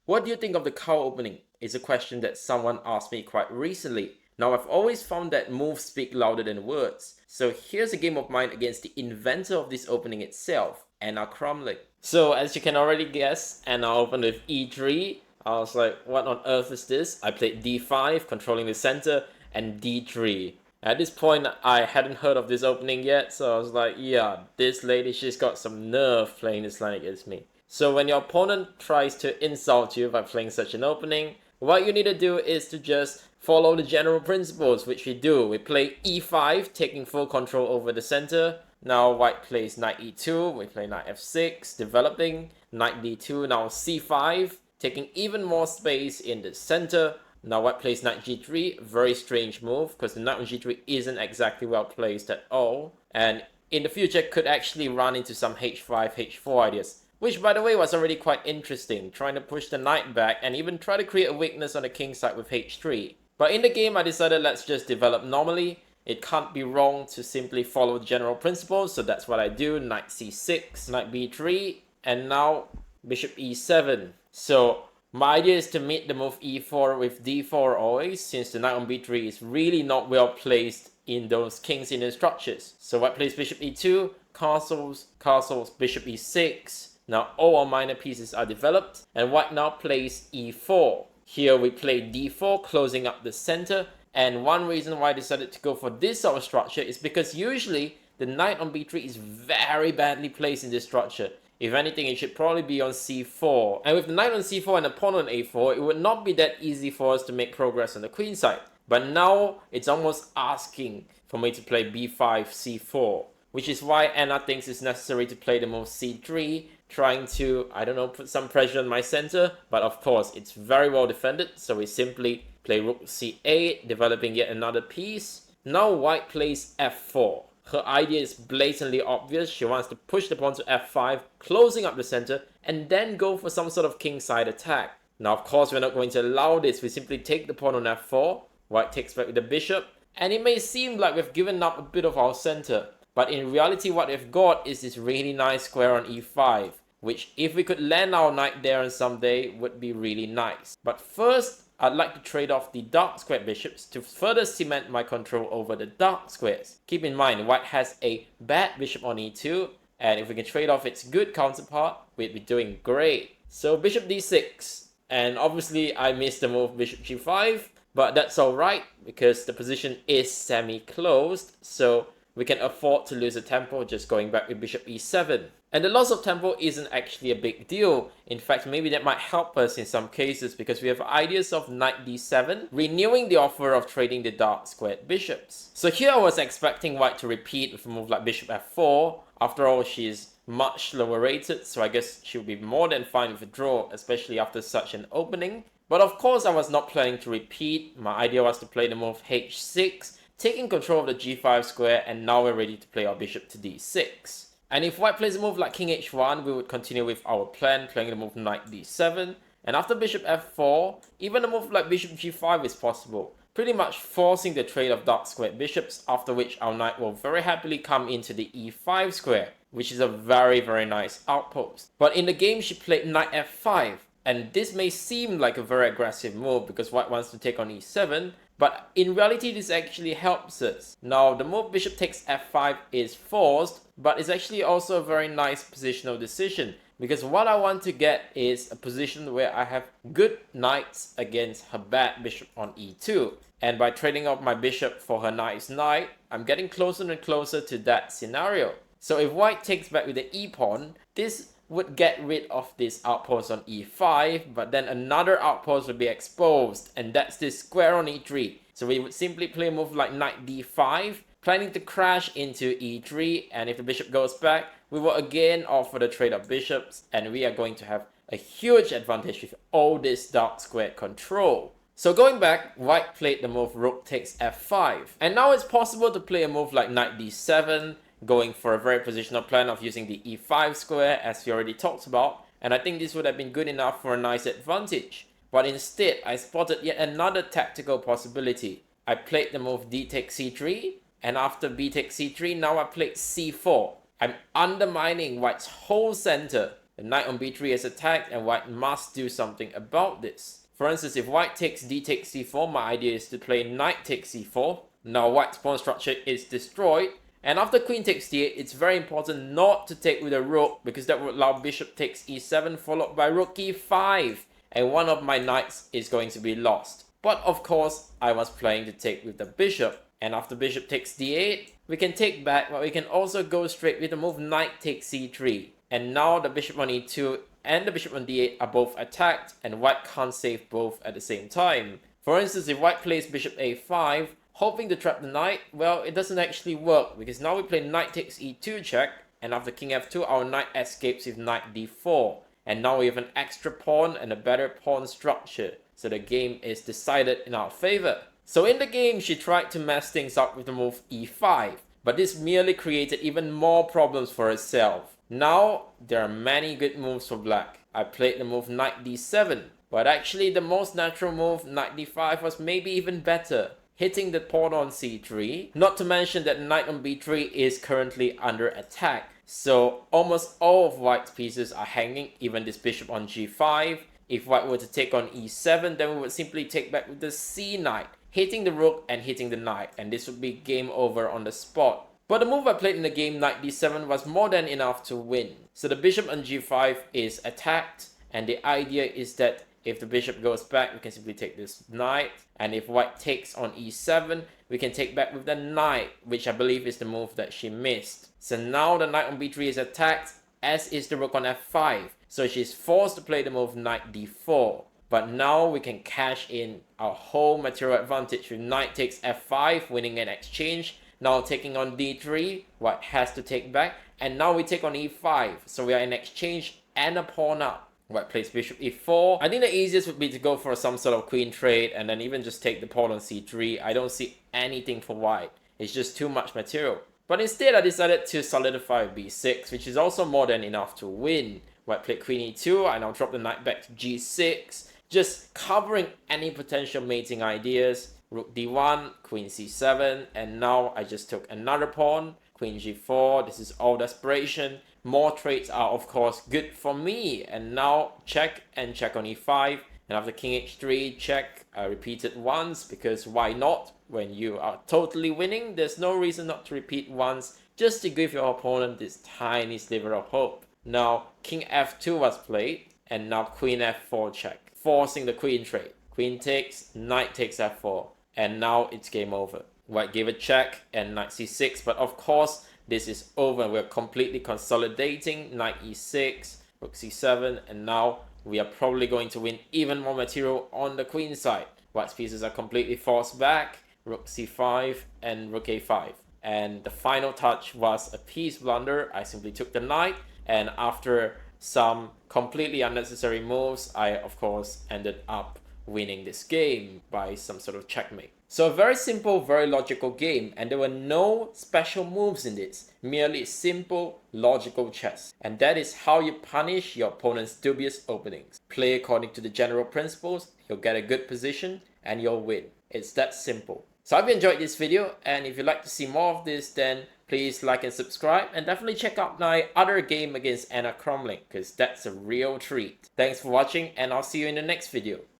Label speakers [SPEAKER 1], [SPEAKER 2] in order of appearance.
[SPEAKER 1] What do you think of the cow opening? Is a question that someone asked me quite recently. Now, I've always found that moves speak louder than words. So here's a game of mine against the inventor of this opening itself, Anna Cramling. So as you can already guess, Anna opened with e3. I was like, what on earth is this? I played d5, controlling the center, and d3. At this point, I hadn't heard of this opening yet, so I was like, yeah, this lady, she's got some nerve playing this line against me. So when your opponent tries to insult you by playing such an opening, what you need to do is to just follow the general principles, which we do. We play e5, taking full control over the center. Now white plays knight e2, we play knight f6, developing, knight d2, now c5, taking even more space in the center. Now white plays knight g3, very strange move, because the knight on g3 isn't exactly well placed at all. And in the future could actually run into some h5, h4 ideas. Which, by the way, was already quite interesting, trying to push the knight back and even try to create a weakness on the king side with h3. But in the game, I decided let's just develop normally. It can't be wrong to simply follow the general principles, so that's what I do. Knight c6, knight b3, and now bishop e7. So my idea is to meet the move e4 with d4 always, since the knight on b3 is really not well placed in those kings in the structures. So white plays bishop e2, castles, bishop e6. Now all our minor pieces are developed, and white now plays e4. Here we play d4, closing up the center, and one reason why I decided to go for this sort of structure is because usually the knight on b3 is very badly placed in this structure. If anything, it should probably be on c4. And with the knight on c4 and the pawn on a4, it would not be that easy for us to make progress on the queen side. But now it's almost asking for me to play b5, c4. Which is why Anna thinks it's necessary to play the move c3, trying to, I don't know, put some pressure on my center. But of course, it's very well defended, so we simply play rook c8, developing yet another piece. Now white plays f4. Her idea is blatantly obvious. She wants to push the pawn to f5, closing up the center, and then go for some sort of kingside attack. Now, of course, we're not going to allow this. We simply take the pawn on f4. White takes back with the bishop, and it may seem like we've given up a bit of our center. But in reality, what we've got is this really nice square on e5, which if we could land our knight there on someday would be really nice. But first, I'd like to trade off the dark square bishops to further cement my control over the dark squares. Keep in mind, white has a bad bishop on e2, and if we can trade off its good counterpart, we'd be doing great. So bishop d6, and obviously I missed the move bishop g5, but that's alright because the position is semi-closed, so we can afford to lose a tempo just going back with bishop e7. And the loss of tempo isn't actually a big deal. In fact, maybe that might help us in some cases because we have ideas of knight d7, renewing the offer of trading the dark squared bishops. So here I was expecting white to repeat with a move like bishop f4. After all, she's much lower rated, so I guess she would be more than fine with a draw, especially after such an opening. But of course, I was not planning to repeat. My idea was to play the move h6, taking control of the g5 square, and now we're ready to play our bishop to d6. And if white plays a move like king h1, we would continue with our plan, playing the move knight d7. And after bishop f4, even a move like bishop g5 is possible, pretty much forcing the trade of dark squared bishops, after which our knight will very happily come into the e5 square, which is a very, very nice outpost. But in the game, she played knight f5, and this may seem like a very aggressive move because white wants to take on e7, but in reality, this actually helps us. Now, the move bishop takes f5 is forced, but it's actually also a very nice positional decision because what I want to get is a position where I have good knights against her bad bishop on e2. And by trading off my bishop for her nice knight, I'm getting closer and closer to that scenario. So if white takes back with the e-pawn, this would get rid of this outpost on e5, but then another outpost would be exposed, and that's this square on e3. So we would simply play a move like knight d5, planning to crash into e3, and if the bishop goes back, we will again offer the trade of bishops, and we are going to have a huge advantage with all this dark square control. So going back, white played the move rook takes f5, and now it's possible to play a move like knight d7, going for a very positional plan of using the e5 square as we already talked about, and I think this would have been good enough for a nice advantage. But instead, I spotted yet another tactical possibility. I played the move d takes c3, and after b takes c3, now I played c4. I'm undermining white's whole center, The knight on b3 is attacked and white must do something about this. For instance, if white takes d takes c4, my idea is to play knight takes c4. Now white's pawn structure is destroyed. And after queen takes d8, it's very important not to take with a rook because that would allow bishop takes e7 followed by rook e5. And one of my knights is going to be lost. But of course, I was playing to take with the bishop. And after bishop takes d8, we can take back, but we can also go straight with the move knight takes c3. And now the bishop on e2 and the bishop on d8 are both attacked, and white can't save both at the same time. For instance, if white plays bishop a5, hoping to trap the knight, well, it doesn't actually work, because now we play knight takes e2 check, and after king f2, our knight escapes with knight d4. And now we have an extra pawn and a better pawn structure, so the game is decided in our favor. So in the game, she tried to mess things up with the move e5, but this merely created even more problems for herself. Now, there are many good moves for black. I played the move knight d7, but actually the most natural move, knight d5, was maybe even better, hitting the pawn on c3, not to mention that knight on b3 is currently under attack. So almost all of white's pieces are hanging, even this bishop on g5. If white were to take on e7, then we would simply take back with the c knight, hitting the rook and hitting the knight, and this would be game over on the spot. But the move I played in the game, knight d7, was more than enough to win. So the bishop on g5 is attacked, and the idea is that if the bishop goes back, we can simply take this knight, and if white takes on e7, we can take back with the knight, which I believe is the move that she missed. So now the knight on b3 is attacked, as is the rook on f5. So she's forced to play the move knight d4. But now we can cash in our whole material advantage with knight takes f5, winning an exchange. Now taking on d3, white has to take back, and now we take on e5. So we are in exchange and a pawn up. White plays bishop e4. I think the easiest would be to go for some sort of queen trade and then even just take the pawn on c3. I don't see anything for white. It's just too much material. But instead, I decided to solidify b6, which is also more than enough to win. White played queen e2. I now drop the knight back to g6, just covering any potential mating ideas. Rook d1, queen c7, and now I just took another pawn. Queen g4, this is all desperation. More trades are of course good for me, and now check and check on e5, and after king h3 check. I repeated once because why not? When you are totally winning, there's no reason not to repeat once, just to give your opponent this tiny sliver of hope. Now king f2 was played, and now queen f4 check, forcing the queen trade. Queen takes, knight takes f4, and now it's game over. White gave a check and knight c6, but of course this is over. We're completely consolidating. Knight e6, rook c7, and now we are probably going to win even more material on the queen side. White's pieces are completely forced back. Rook c5 and rook a5. And the final touch was a piece blunder. I simply took the knight, and after some completely unnecessary moves, I of course ended up winning this game by some sort of checkmate. So a very simple, very logical game, and there were no special moves in this, merely simple, logical chess. And that is how you punish your opponent's dubious openings. Play according to the general principles, you'll get a good position, and you'll win. It's that simple. So I hope you enjoyed this video, and if you'd like to see more of this, then please like and subscribe, and definitely check out my other game against Anna Cramling, because that's a real treat. Thanks for watching, and I'll see you in the next video.